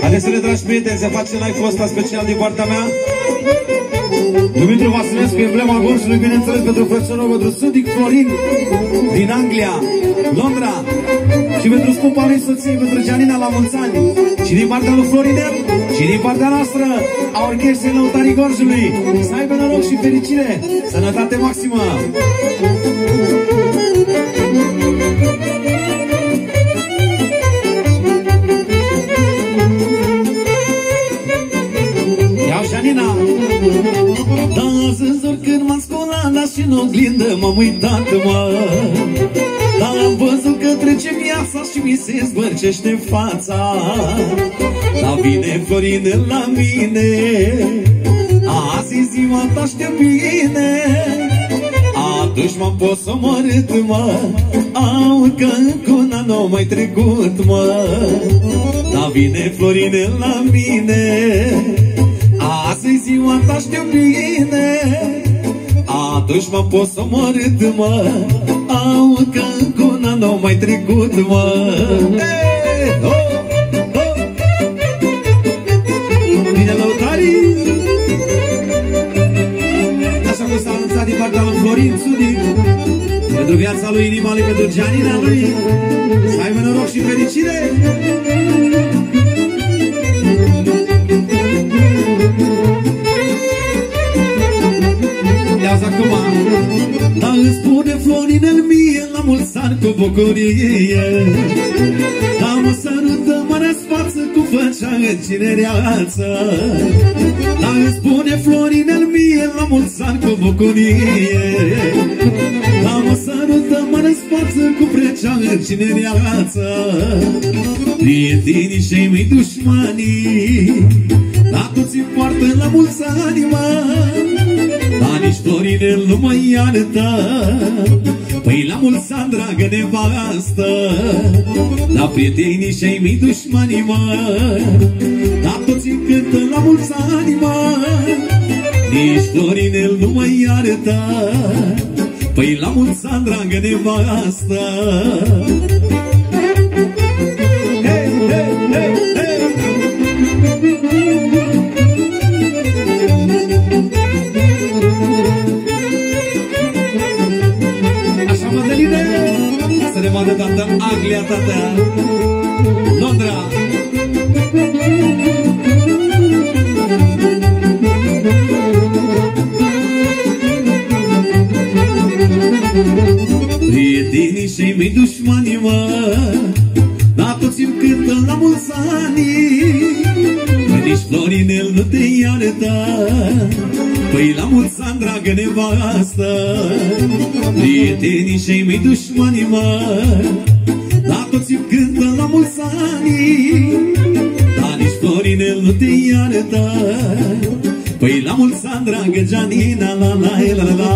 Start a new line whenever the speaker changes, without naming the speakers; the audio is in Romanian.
Haideți să ne, dragi prieteni, să facem live-ul ăsta special din partea mea. Dumitru Vasilescu, emblema Gorjului, bineînțeles pentru frăționul, pentru Sudic Florin din Anglia, Londra. Și pentru scumpa lui soție, pentru Gianina la mulți ani. Și din partea lui Florinel, și din partea noastră a orchestrei Lăutarii Gorjului. Să aibă noroc și fericire, sănătate maximă. Iau Gianina. Da, zânzor când m-am scolat, dar și în oglindă m-am uitat, mă. Dar am văzut că trece viața și mi se zbărcește fața. Dar vine Florinel la mine, azi e ziua ta, știu bine. Atunci m-am pus să mă arăt, mă. Au că încă un an n-a mai trecut, mă. Dar vine Florinel la mine, azi e ziua ta, știu bine. Atunci m-am pus să mă arăt, mă. Au că încă un an n-a mai trecut, mă. Bine, Lăutarii! Așa cum s-a anunțat din partea lui Florin Sudic, pentru viața lui, inima lui, pentru Gianina lui. Să aibă noroc și fericire! Ia-ți acum! Dar îmi spune Florinel mie la mulți ani cu bucurie. Dar mă sărută, mă răsfață cu făcea în cinereață. Dar îmi spune Florinel mie la mulți ani cu bucurie. Dar mă sărută, mă răsfață cu făcea în cinereață. Prietenii și-ai mei dușmanii, dar toți-mi poartă la mulți ani, mă. Dar nici Florinel nu mă iartă, păi la mulți ani, dragă nevastă. La prietenii și-ai mei dușmanii, mă. Dar toți-mi cântă la mulți ani, mă. Nici Florinel nu mă iartă, păi la mulți ani, dragă nevastă. Hey, hey, hey, hey. Să ne vadă tată Anglia, tată Londra. Prietenii și-ai mei dușmanii, mă. Dar toți-mi cântă la mulți ani, că nici Florinel nu te iartă, păi la mulți ani, dragă nevastă. Prietenii și-ai mei dușmanii, mă. Dar toți-mi cântă la mulți ani, dar nici Florinel nu te iartă, păi la mulți ani, dragă Gianina, la la la la la.